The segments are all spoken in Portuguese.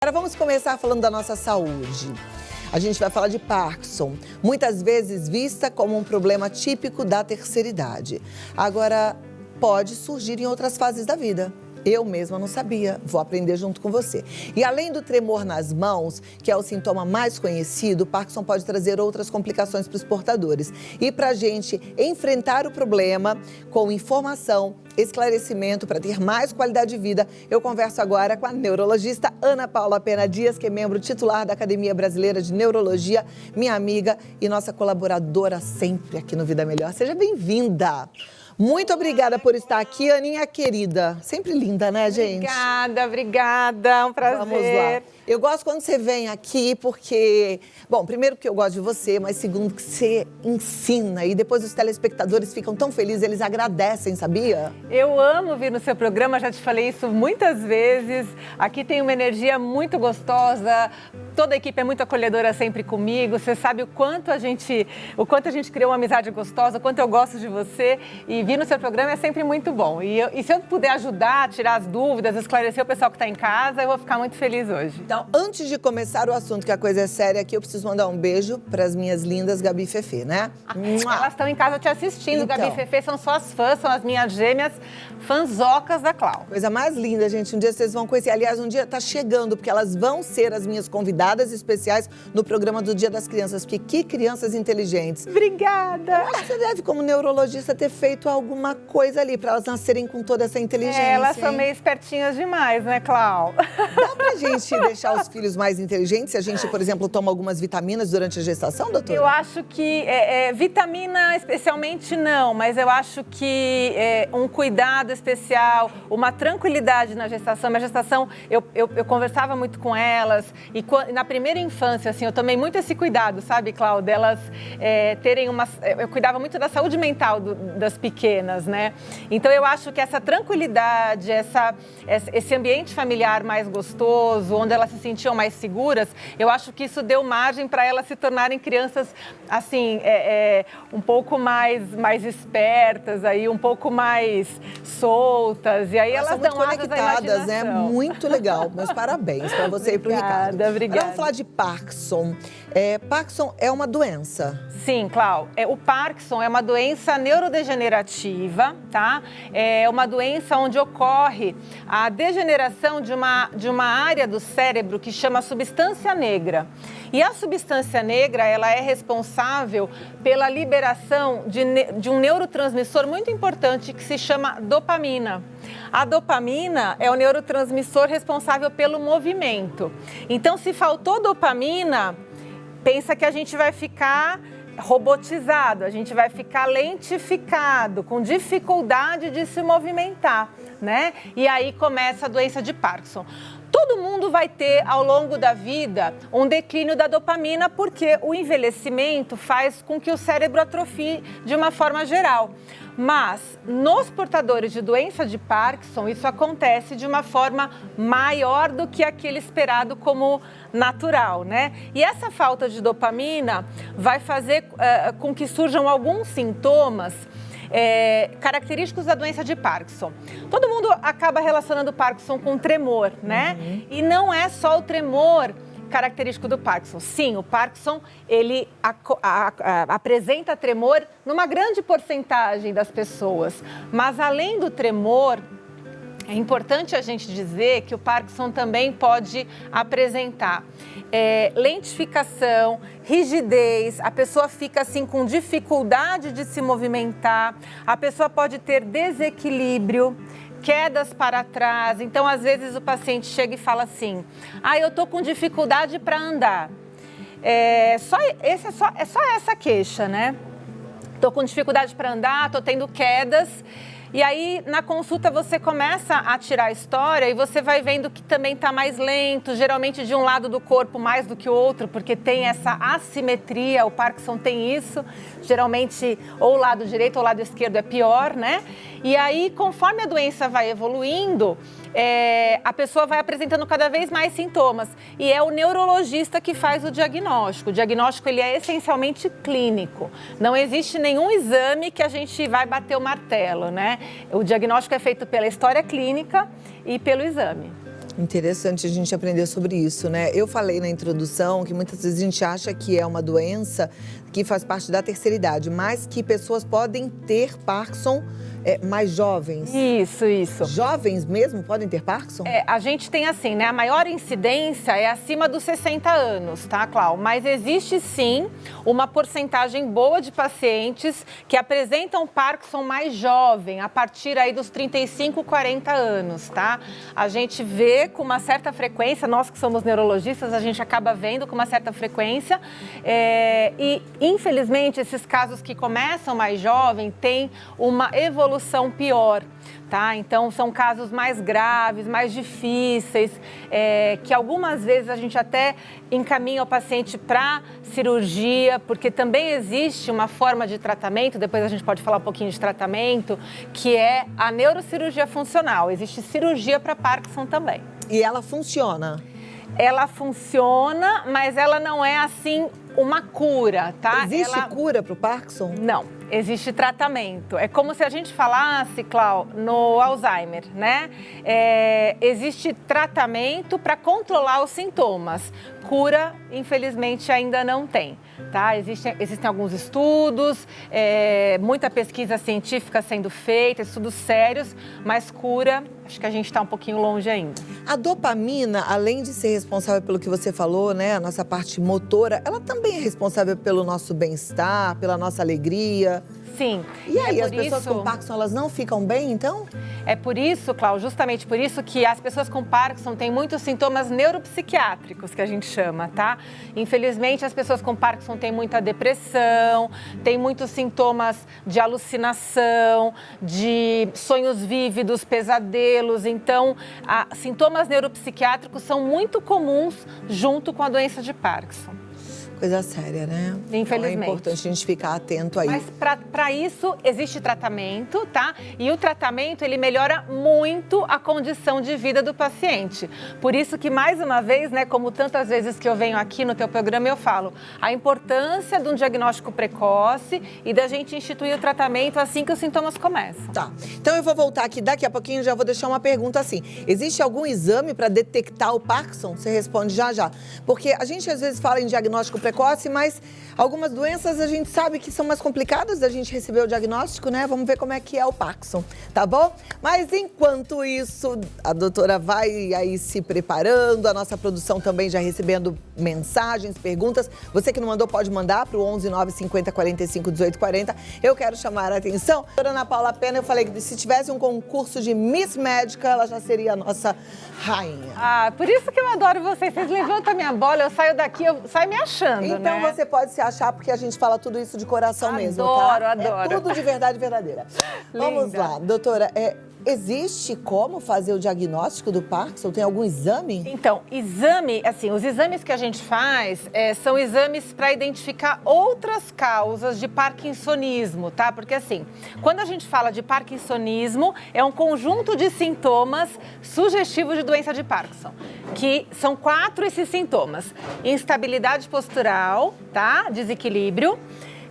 Agora vamos começar falando da nossa saúde. A gente vai falar de Parkinson, muitas vezes vista como um problema típico da terceira idade. Agora, pode surgir em outras fases da vida. Eu mesma não sabia, vou aprender junto com você. E além do tremor nas mãos, que é o sintoma mais conhecido, o Parkinson pode trazer outras complicações para os portadores. E para a gente enfrentar o problema com informação, esclarecimento, para ter mais qualidade de vida, eu converso agora com a neurologista Ana Paula Pena Dias, que é membro titular da Academia Brasileira de Neurologia, minha amiga e nossa colaboradora sempre aqui no Vida Melhor. Seja bem-vinda! Muito obrigada por estar aqui, Aninha querida. Sempre linda, né, gente? Obrigada, é um prazer. Vamos lá. Eu gosto quando você vem aqui porque... Bom, primeiro porque eu gosto de você, mas segundo que você ensina. E depois os telespectadores ficam tão felizes, eles agradecem, sabia? Eu amo vir no seu programa, já te falei isso muitas vezes. Aqui tem uma energia muito gostosa, toda a equipe é muito acolhedora sempre comigo. Você sabe o quanto a gente criou uma amizade gostosa, o quanto eu gosto de você. E vir no seu programa é sempre muito bom. E se eu puder ajudar, tirar as dúvidas, esclarecer o pessoal que está em casa, eu vou ficar muito feliz hoje. Então, antes de começar o assunto, que a coisa é séria aqui, eu preciso mandar um beijo para as minhas lindas Gabi e Fefê, né? Elas estão em casa te assistindo. Então. Gabi e Fefê são suas fãs, são as minhas gêmeas fanzocas da Clau. Coisa mais linda, gente. Um dia vocês vão conhecer. Aliás, um dia tá chegando, porque elas vão ser as minhas convidadas especiais no programa do Dia das Crianças. Porque que crianças inteligentes. Obrigada! Eu acho que você deve, como neurologista, ter feito alguma coisa ali para elas nascerem com toda essa inteligência. Elas são hein? meio espertinhas demais, né, Clau? Dá pra gente deixar os filhos mais inteligentes se a gente, por exemplo, toma algumas vitaminas durante a gestação, doutora? Eu acho que vitamina especialmente não, mas eu acho que um cuidado especial, uma tranquilidade na gestação. Minha gestação, eu conversava muito com elas e na primeira infância, assim, eu tomei muito esse cuidado, sabe, Clau? Delas terem uma... Eu cuidava muito da saúde mental das pequenas, né? Então eu acho que essa tranquilidade, esse ambiente familiar mais gostoso, onde elas se sentiam mais seguras, eu acho que isso deu margem para elas se tornarem crianças, assim, um pouco mais espertas, aí, um pouco mais soltas. E aí elas são muito dão asas à conectadas, né? imaginação. Muito legal. Meus parabéns para você e para o Ricardo. Obrigada. Agora vamos falar de Parkinson. Parkinson é uma doença? Sim, Clau. O Parkinson é uma doença neurodegenerativa, tá? É uma doença onde ocorre a degeneração de uma área do cérebro que chama substância negra. E a substância negra, ela é responsável pela liberação de um neurotransmissor muito importante que se chama dopamina. A dopamina é o neurotransmissor responsável pelo movimento. Então, se faltou dopamina, pensa que a gente vai ficar robotizado, a gente vai ficar lentificado, com dificuldade de se movimentar, né? E aí começa a doença de Parkinson. Todo mundo vai ter, ao longo da vida, um declínio da dopamina, porque o envelhecimento faz com que o cérebro atrofie de uma forma geral. Mas, nos portadores de doença de Parkinson, isso acontece de uma forma maior do que aquele esperado como natural, né? E essa falta de dopamina vai fazer com que surjam alguns sintomas característicos da doença de Parkinson. Todo mundo acaba relacionando o Parkinson com tremor, né? Uhum. E não é só o tremor característico do Parkinson. Sim, o Parkinson, ele apresenta tremor numa grande porcentagem das pessoas. Mas além do tremor, é importante a gente dizer que o Parkinson também pode apresentar lentificação, rigidez, a pessoa fica assim com dificuldade de se movimentar, a pessoa pode ter desequilíbrio, quedas para trás. Então, às vezes o paciente chega e fala assim: eu tô com dificuldade para andar. É só essa queixa, né? Tô com dificuldade para andar, tô tendo quedas. E aí, na consulta, você começa a tirar a história e você vai vendo que também está mais lento, geralmente de um lado do corpo mais do que o outro, porque tem essa assimetria, o Parkinson tem isso, geralmente ou o lado direito ou o lado esquerdo é pior, né? E aí, conforme a doença vai evoluindo, a pessoa vai apresentando cada vez mais sintomas. E é o neurologista que faz o diagnóstico. O diagnóstico, ele é essencialmente clínico. Não existe nenhum exame que a gente vai bater o martelo, né? O diagnóstico é feito pela história clínica e pelo exame. Interessante a gente aprender sobre isso, né? Eu falei na introdução que muitas vezes a gente acha que é uma doença que faz parte da terceira idade, mas que pessoas podem ter Parkinson mais jovens. Isso. Jovens mesmo podem ter Parkinson? A gente tem assim, né? A maior incidência é acima dos 60 anos, tá, Clau? Mas existe sim uma porcentagem boa de pacientes que apresentam Parkinson mais jovem, a partir aí dos 35, 40 anos, tá? A gente vê com uma certa frequência, nós que somos neurologistas, a gente acaba vendo com uma certa frequência e, infelizmente, esses casos que começam mais jovem têm uma evolução pior, tá? Então, são casos mais graves, mais difíceis, que algumas vezes a gente até encaminha o paciente para cirurgia, porque também existe uma forma de tratamento, depois a gente pode falar um pouquinho de tratamento, que é a neurocirurgia funcional. Existe cirurgia para Parkinson também. E ela funciona? Ela funciona, mas ela não é assim uma cura, tá? Existe cura para o Parkinson? Não, existe tratamento. É como se a gente falasse, Clau, no Alzheimer, né? Existe tratamento para controlar os sintomas. Cura, infelizmente, ainda não tem, tá? Existem alguns estudos, muita pesquisa científica sendo feita, estudos sérios, mas cura, acho que a gente está um pouquinho longe ainda. A dopamina, além de ser responsável pelo que você falou, né, a nossa parte motora, ela também é responsável pelo nosso bem-estar, pela nossa alegria. Sim. E aí, as pessoas com Parkinson, elas não ficam bem, então? É por isso, Cláudio, justamente por isso que as pessoas com Parkinson têm muitos sintomas neuropsiquiátricos, que a gente chama, tá? Infelizmente, as pessoas com Parkinson têm muita depressão, têm muitos sintomas de alucinação, de sonhos vívidos, pesadelos. Então, sintomas neuropsiquiátricos são muito comuns junto com a doença de Parkinson. Coisa séria, né? Infelizmente. Então é importante a gente ficar atento aí. Mas para isso existe tratamento, tá? E o tratamento, ele melhora muito a condição de vida do paciente. Por isso que, mais uma vez, né, como tantas vezes que eu venho aqui no teu programa, eu falo a importância de um diagnóstico precoce e da gente instituir o tratamento assim que os sintomas começam. Tá. Então eu vou voltar aqui, daqui a pouquinho já vou deixar uma pergunta assim. Existe algum exame para detectar o Parkinson? Você responde já. Porque a gente às vezes fala em diagnóstico precoce, mas algumas doenças a gente sabe que são mais complicadas da gente receber o diagnóstico, né? Vamos ver como é que é o Parkinson, tá bom? Mas enquanto isso, a doutora vai aí se preparando, a nossa produção também já recebendo mensagens, perguntas. Você que não mandou pode mandar para o 11 9 50 45 18 40. Eu quero chamar a atenção. A doutora Ana Paula Pena, eu falei que se tivesse um concurso de Miss Médica, ela já seria a nossa rainha. Por isso que eu adoro vocês. Vocês levantam a minha bola, eu saio daqui, eu saio me achando, então, né? Você pode se achar, porque a gente fala tudo isso de coração mesmo, tá? Adoro. É tudo de verdade verdadeira. Vamos lá, doutora, existe como fazer o diagnóstico do Parkinson? Tem algum exame? Então, os exames que a gente faz são exames para identificar outras causas de parkinsonismo, tá? Porque assim, quando a gente fala de parkinsonismo, é um conjunto de sintomas sugestivos de doença de Parkinson, que são 4 esses sintomas: instabilidade postural, tá? Desequilíbrio,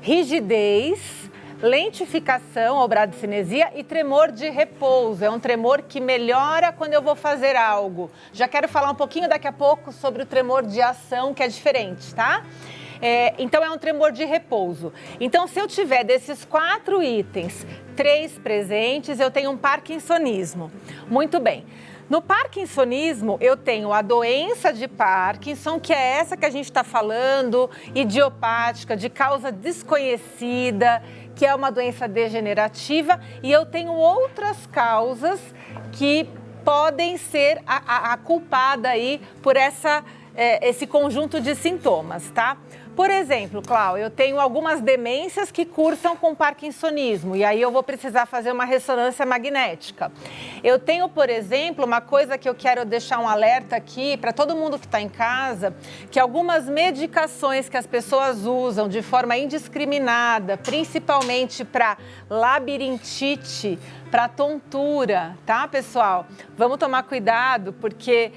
rigidez, lentificação ou bradicinesia e tremor de repouso. É um tremor que melhora quando eu vou fazer algo. Já quero falar um pouquinho daqui a pouco sobre o tremor de ação, que é diferente, tá? Então, é um tremor de repouso. Então, se eu tiver desses 4 itens, 3 presentes, eu tenho um parkinsonismo. Muito bem. No parkinsonismo, eu tenho a doença de Parkinson, que é essa que a gente está falando, idiopática, de causa desconhecida, que é uma doença degenerativa, e eu tenho outras causas que podem ser a culpada aí por esse conjunto de sintomas, tá? Por exemplo, Clau, eu tenho algumas demências que cursam com parkinsonismo e aí eu vou precisar fazer uma ressonância magnética. Eu tenho, por exemplo, uma coisa que eu quero deixar um alerta aqui para todo mundo que está em casa, que algumas medicações que as pessoas usam de forma indiscriminada, principalmente para labirintite, para tontura, tá, pessoal? Vamos tomar cuidado, porque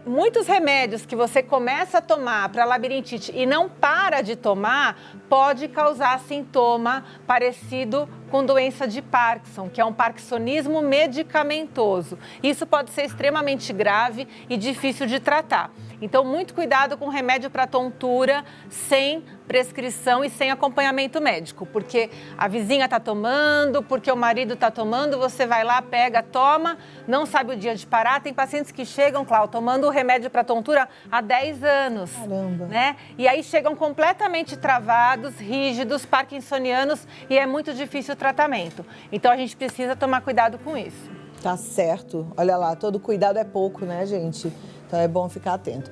muitos remédios que você começa a tomar para labirintite e não para de tomar, pode causar sintoma parecido com doença de Parkinson, que é um parkinsonismo medicamentoso. Isso pode ser extremamente grave e difícil de tratar. Então, muito cuidado com remédio para tontura sem prescrição e sem acompanhamento médico, porque a vizinha está tomando, porque o marido está tomando, você vai lá, pega, toma, não sabe o dia de parar. Tem pacientes que chegam, Cláudia, tomando o remédio para tontura há 10 anos. Caramba! Né? E aí chegam completamente travados, rígidos, parkinsonianos, e é muito difícil o tratamento. Então, a gente precisa tomar cuidado com isso. Tá certo. Olha lá, todo cuidado é pouco, né, gente? Então é bom ficar atento.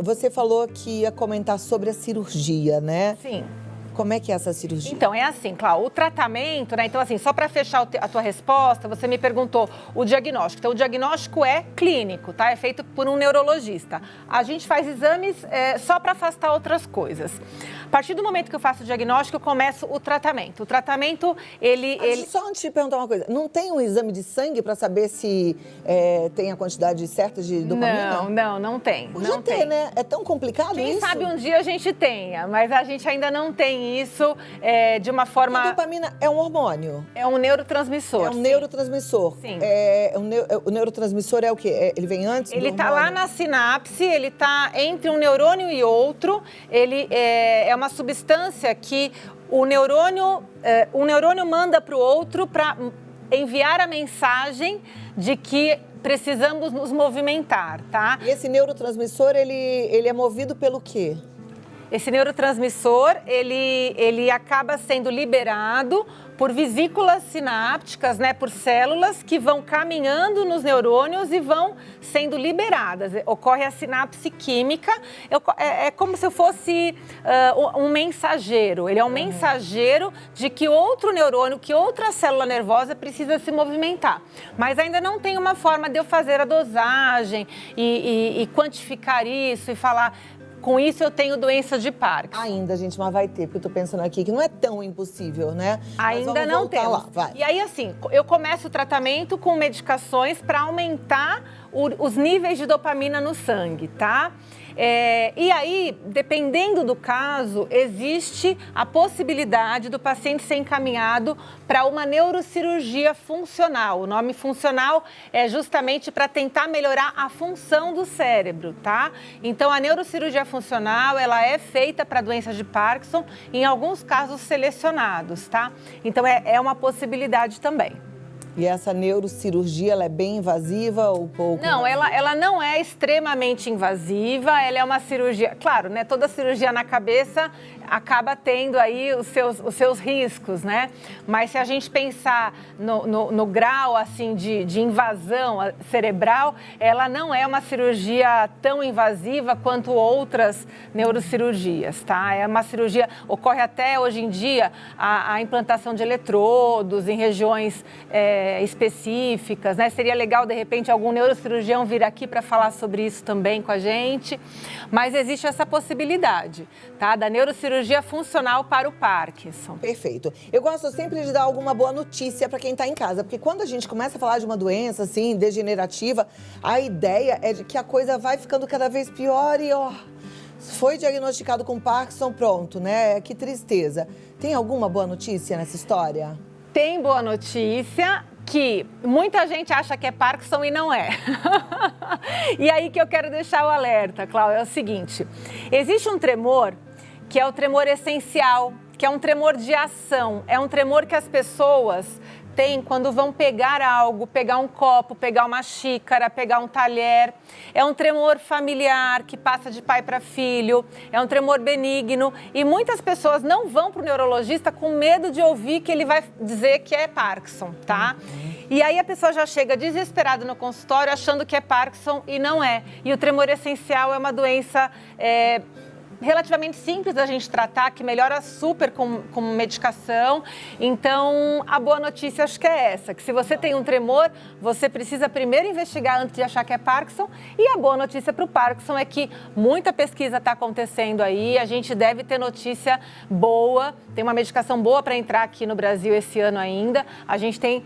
Você falou que ia comentar sobre a cirurgia, né? Sim. Como é que é essa cirurgia? Então, é assim, Cláudia, o tratamento, né? Então, assim, só para fechar a tua resposta, você me perguntou o diagnóstico. Então, o diagnóstico é clínico, tá? É feito por um neurologista. A gente faz exames só para afastar outras coisas. A partir do momento que eu faço o diagnóstico, eu começo o tratamento. O tratamento, Só antes de perguntar uma coisa, não tem um exame de sangue para saber se tem a quantidade certa de dopamina? Não tem. Podia não ter, tem. né? É tão complicado Quem isso? Quem sabe um dia a gente tenha, mas a gente ainda não tem isso de uma forma... A dopamina é um hormônio? É um neurotransmissor. É um neurotransmissor. Sim. O neurotransmissor é o quê? Ele vem antes do Ele está hormônio? lá na sinapse, ele está entre um neurônio e outro. Ele é uma substância que um neurônio manda para o outro para enviar a mensagem de que precisamos nos movimentar, tá? E esse neurotransmissor, ele é movido pelo quê? Esse neurotransmissor, ele acaba sendo liberado por vesículas sinápticas, né, por células que vão caminhando nos neurônios e vão sendo liberadas. Ocorre a sinapse química, é como se fosse um mensageiro. Ele é um mensageiro de que outro neurônio, que outra célula nervosa precisa se movimentar. Mas ainda não tem uma forma de eu fazer a dosagem e quantificar isso e falar... Com isso, eu tenho doença de Parkinson. Ainda, gente, mas vai ter, porque eu tô pensando aqui que não é tão impossível, né? Ainda não temos. Lá, vai. E aí, assim, eu começo o tratamento com medicações para aumentar os níveis de dopamina no sangue, tá? E aí, dependendo do caso, existe a possibilidade do paciente ser encaminhado para uma neurocirurgia funcional. O nome funcional é justamente para tentar melhorar a função do cérebro, tá? Então, a neurocirurgia funcional, ela é feita para doenças de Parkinson, em alguns casos selecionados, tá? Então, é uma possibilidade também. E essa neurocirurgia, ela é bem invasiva ou pouco? Não, ela não é extremamente invasiva, ela é uma cirurgia... Claro, né, toda cirurgia na cabeça acaba tendo aí os seus riscos, né? Mas se a gente pensar no grau, assim, de invasão cerebral, ela não é uma cirurgia tão invasiva quanto outras neurocirurgias, tá? É uma cirurgia... Ocorre até, hoje em dia, a implantação de eletrodos em regiões... específicas, né? Seria legal, de repente, algum neurocirurgião vir aqui para falar sobre isso também com a gente, mas existe essa possibilidade, tá? Da neurocirurgia funcional para o Parkinson. Perfeito. Eu gosto sempre de dar alguma boa notícia para quem está em casa, porque quando a gente começa a falar de uma doença, assim, degenerativa, a ideia é de que a coisa vai ficando cada vez pior e, ó, foi diagnosticado com Parkinson, pronto, né? Que tristeza. Tem alguma boa notícia nessa história? Tem boa notícia, que muita gente acha que é Parkinson e não é. E aí que eu quero deixar o alerta, Cláudia, é o seguinte. Existe um tremor que é o tremor essencial, que é um tremor de ação. É um tremor que as pessoas têm quando vão pegar algo, pegar um copo, pegar uma xícara, pegar um talher. É um tremor familiar que passa de pai para filho, é um tremor benigno e muitas pessoas não vão para o neurologista com medo de ouvir que ele vai dizer que é Parkinson, tá? E aí a pessoa já chega desesperada no consultório achando que é Parkinson e não é. E o tremor essencial é uma doença relativamente simples da gente tratar, que melhora super com medicação. Então, a boa notícia acho que é essa, que se você tem um tremor, você precisa primeiro investigar antes de achar que é Parkinson. E a boa notícia para o Parkinson é que muita pesquisa está acontecendo aí, a gente deve ter notícia boa, tem uma medicação boa para entrar aqui no Brasil esse ano ainda. A gente tem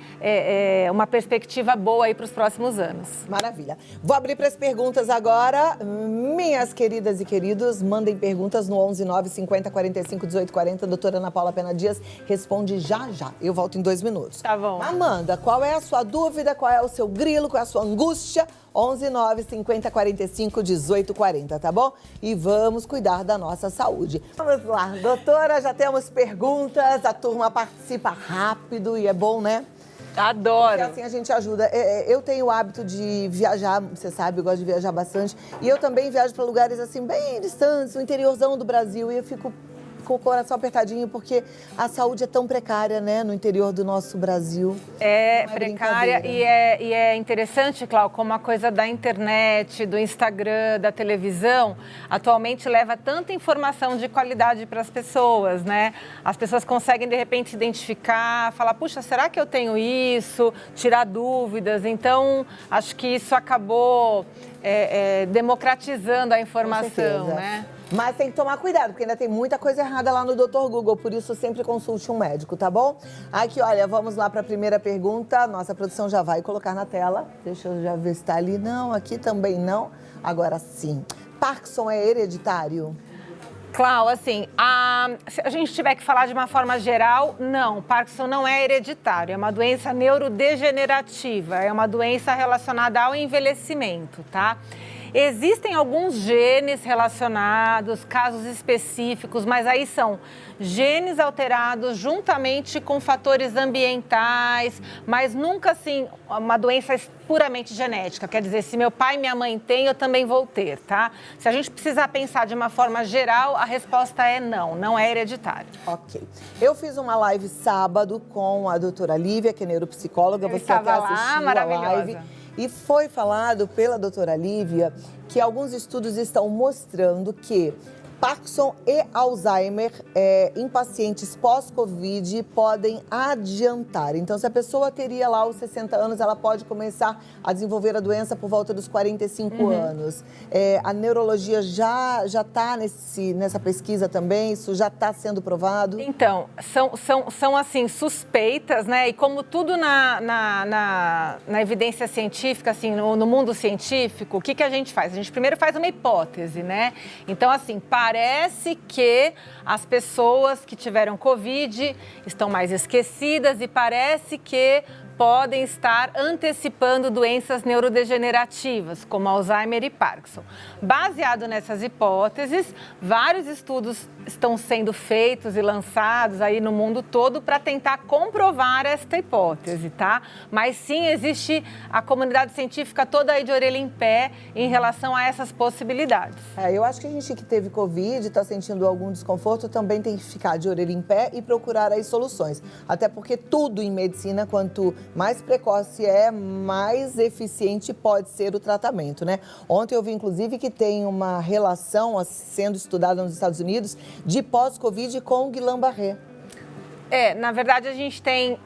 uma perspectiva boa aí para os próximos anos. Maravilha. Vou abrir para as perguntas agora. Minhas queridas e queridos, mandem perguntas no 11 9 50 45 18 40. Doutora Ana Paula Pena Dias responde já. Eu volto em 2 minutos. Tá bom. Amanda, qual é a sua dúvida? Qual é o seu grilo? Qual é a sua angústia? 11 9 50 45 18 40, tá bom? E vamos cuidar da nossa saúde. Vamos lá, doutora, já temos perguntas, a turma participa rápido e é bom, né? Adoro. Porque assim a gente ajuda. Eu tenho o hábito de viajar, você sabe, eu gosto de viajar bastante. E eu também viajo para lugares assim bem distantes, no interiorzão do Brasil. E eu fico com o coração apertadinho porque a saúde é tão precária, né, no interior do nosso Brasil. É precária e é interessante, Cláudia, como a coisa da internet, do Instagram, da televisão, atualmente leva tanta informação de qualidade para as pessoas, né? As pessoas conseguem, de repente, se identificar, falar, puxa, será que eu tenho isso? Tirar dúvidas. Então, acho que isso acabou democratizando a informação, né? Mas tem que tomar cuidado, porque ainda tem muita coisa errada lá no Dr. Google, por isso sempre consulte um médico, tá bom? Aqui, olha, vamos lá para a primeira pergunta. Nossa produção já vai colocar na tela. Deixa eu já ver se está ali. Não, aqui também não. Agora sim. Parkinson é hereditário? Cláudia, assim, se a gente tiver que falar de uma forma geral, não, Parkinson não é hereditário, é uma doença neurodegenerativa, é uma doença relacionada ao envelhecimento, tá? Existem alguns genes relacionados, casos específicos, mas aí são genes alterados juntamente com fatores ambientais, mas nunca assim uma doença puramente genética. Quer dizer, se meu pai e minha mãe têm, eu também vou ter, tá? Se a gente precisar pensar de uma forma geral, a resposta é não, não é hereditário. Ok. Eu fiz uma live sábado com a doutora Lívia, que é neuropsicóloga. Você até assistiu a live. E foi falado pela doutora Lívia que alguns estudos estão mostrando que Parkinson e Alzheimer em pacientes pós-Covid podem adiantar. Então, se a pessoa teria lá os 60 anos, ela pode começar a desenvolver a doença por volta dos 45 anos. A neurologia já está nessa pesquisa também? Isso já está sendo provado? Então, são assim, suspeitas, né? E como tudo na evidência científica, assim, no mundo científico, o que a gente faz? A gente primeiro faz uma hipótese, né? Então, assim, parece que as pessoas que tiveram Covid estão mais esquecidas e parece que podem estar antecipando doenças neurodegenerativas, como Alzheimer e Parkinson. Baseado nessas hipóteses, vários estudos estão sendo feitos e lançados aí no mundo todo para tentar comprovar esta hipótese, tá? Mas sim, existe a comunidade científica toda aí de orelha em pé em relação a essas possibilidades. Eu acho que a gente que teve Covid, está sentindo algum desconforto, também tem que ficar de orelha em pé e procurar as soluções. Até porque tudo em medicina, quanto mais precoce mais eficiente pode ser o tratamento, né? Ontem eu vi, inclusive, que tem uma relação sendo estudada nos Estados Unidos de pós-Covid com Guillain-Barré. Na verdade, a gente tem,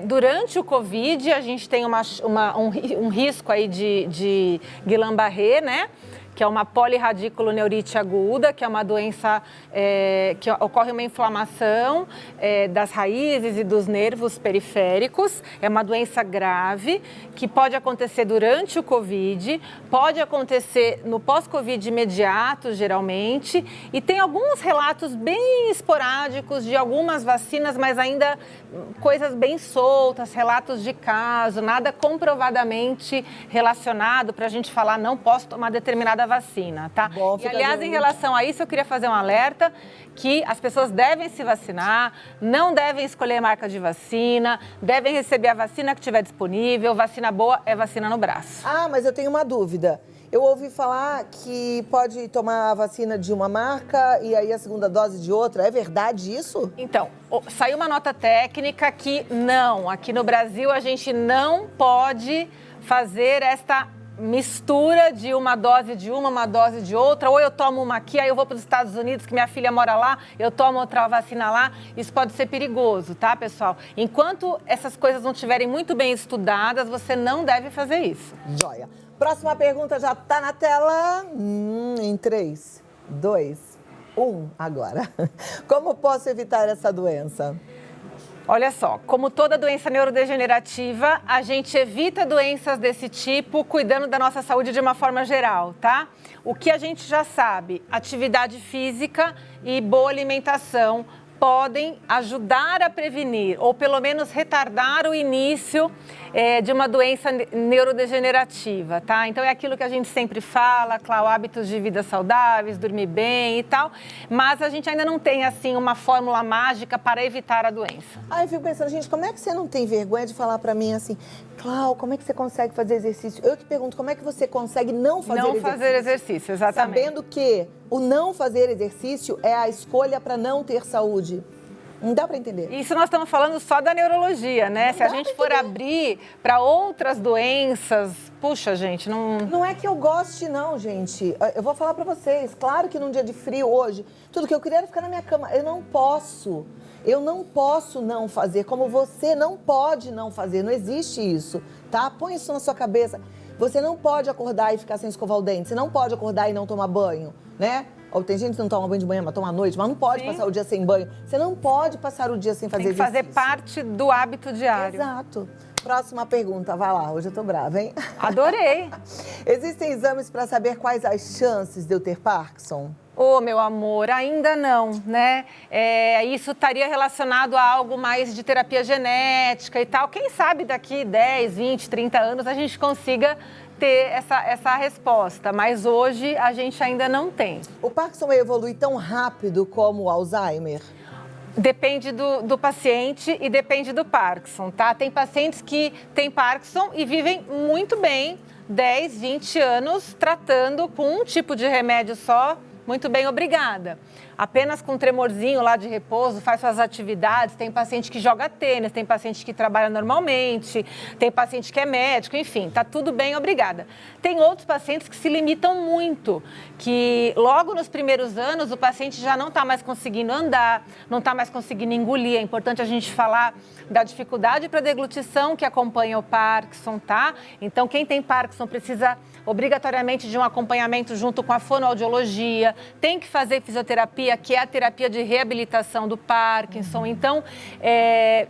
durante o Covid, a gente tem um risco aí de Guillain-Barré, né? Que é uma polirradiculoneurite aguda, que é uma doença que ocorre uma inflamação das raízes e dos nervos periféricos. É uma doença grave que pode acontecer durante o Covid, pode acontecer no pós-Covid imediato, geralmente, e tem alguns relatos bem esporádicos de algumas vacinas, mas ainda coisas bem soltas, relatos de caso, nada comprovadamente relacionado para a gente falar não posso tomar determinada vacina, tá? Bom, e, aliás, em relação a isso, eu queria fazer um alerta que as pessoas devem se vacinar, não devem escolher marca de vacina, devem receber a vacina que estiver disponível, vacina boa é vacina no braço. Mas eu tenho uma dúvida. Eu ouvi falar que pode tomar a vacina de uma marca e aí a segunda dose de outra. É verdade isso? Então, saiu uma nota técnica que não, aqui no Brasil a gente não pode fazer esta mistura de uma dose de uma dose de outra, ou eu tomo uma aqui, aí eu vou para os Estados Unidos, que minha filha mora lá, eu tomo outra vacina lá, isso pode ser perigoso, tá, pessoal? Enquanto essas coisas não estiverem muito bem estudadas, você não deve fazer isso. Joia. Próxima pergunta já tá na tela. Em 3, 2, 1, agora. Como posso evitar essa doença? Olha só, como toda doença neurodegenerativa, a gente evita doenças desse tipo cuidando da nossa saúde de uma forma geral, tá? O que a gente já sabe, atividade física e boa alimentação podem ajudar a prevenir ou pelo menos retardar o início de uma doença neurodegenerativa, tá? Então é aquilo que a gente sempre fala, claro, hábitos de vida saudáveis, dormir bem e tal, mas a gente ainda não tem assim uma fórmula mágica para evitar a doença. Aí eu fico pensando, gente, como é que você não tem vergonha de falar pra mim assim, Clau, como é que você consegue fazer exercício? Eu te pergunto, como é que você consegue não fazer exercício? Não fazer exercício, exatamente. Sabendo que o não fazer exercício é a escolha para não ter saúde. Não dá para entender. Isso nós estamos falando só da neurologia, né? Se a gente for abrir para outras doenças, puxa, gente, não... Não é que eu goste, não, gente. Eu vou falar para vocês. Claro que num dia de frio hoje, tudo que eu queria era ficar na minha cama. Eu não posso. Eu não posso não fazer, como você não pode não fazer. Não existe isso, tá? Põe isso na sua cabeça. Você não pode acordar e ficar sem escovar o dente. Você não pode acordar e não tomar banho, né? Ou tem gente que não toma banho de manhã, mas toma à noite, mas não pode passar o dia sem banho. Você não pode passar o dia sem fazer exercício. Tem que fazer parte do hábito diário. Exato. Próxima pergunta, vai lá. Hoje eu tô brava, hein? Adorei. Existem exames para saber quais as chances de eu ter Parkinson? Ô, meu amor, ainda não, né? Isso estaria relacionado a algo mais de terapia genética e tal. Quem sabe daqui 10, 20, 30 anos a gente consiga ter essa resposta, mas hoje a gente ainda não tem. O Parkinson evolui tão rápido como o Alzheimer? Depende do paciente e depende do Parkinson, tá? Tem pacientes que têm Parkinson e vivem muito bem, 10, 20 anos, tratando com um tipo de remédio só, muito bem, obrigada. Apenas com um tremorzinho lá de repouso, faz suas atividades. Tem paciente que joga tênis, tem paciente que trabalha normalmente, tem paciente que é médico, enfim, tá tudo bem, obrigada. Tem outros pacientes que se limitam muito, que logo nos primeiros anos o paciente já não está mais conseguindo andar, não está mais conseguindo engolir. É importante a gente falar da dificuldade para deglutição que acompanha o Parkinson, tá? Então, quem tem Parkinson precisa obrigatoriamente de um acompanhamento junto com a fonoaudiologia, tem que fazer fisioterapia, que é a terapia de reabilitação do Parkinson. Então,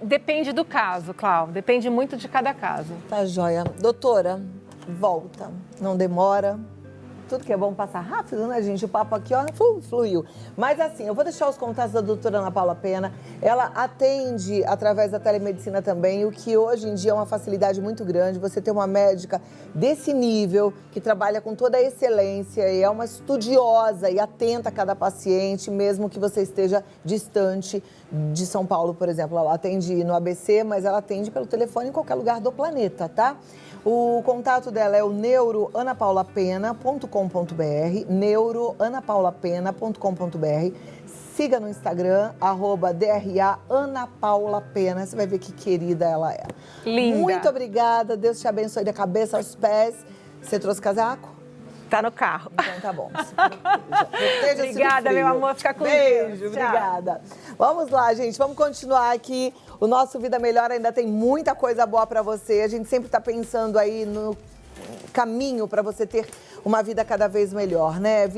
depende do caso, Cláudia, depende muito de cada caso. Tá joia. Doutora, volta, não demora. Tudo que é bom passa rápido, né, gente? O papo aqui, ó, fluiu. Mas assim, eu vou deixar os contatos da doutora Ana Paula Pena. Ela atende através da telemedicina também, o que hoje em dia é uma facilidade muito grande. Você ter uma médica desse nível, que trabalha com toda a excelência e é uma estudiosa e atenta a cada paciente, mesmo que você esteja distante de São Paulo, por exemplo. Ela atende no ABC, mas ela atende pelo telefone em qualquer lugar do planeta, tá? O contato dela é o neuroanapaulapena.com.br, neuroanapaulapena.com.br. Siga no Instagram, @DRA_AnaPaulaPena. Você vai ver que querida ela é. Linda. Muito obrigada, Deus te abençoe da cabeça aos pés. Você trouxe casaco? Tá no carro. Então tá bom. Proteja-se Obrigada, do frio. meu amor. Fica com Beijo, Deus. obrigada. Vamos lá, gente. Vamos continuar aqui. O nosso Vida Melhor ainda tem muita coisa boa pra você. A gente sempre tá pensando aí no caminho pra você ter uma vida cada vez melhor, né?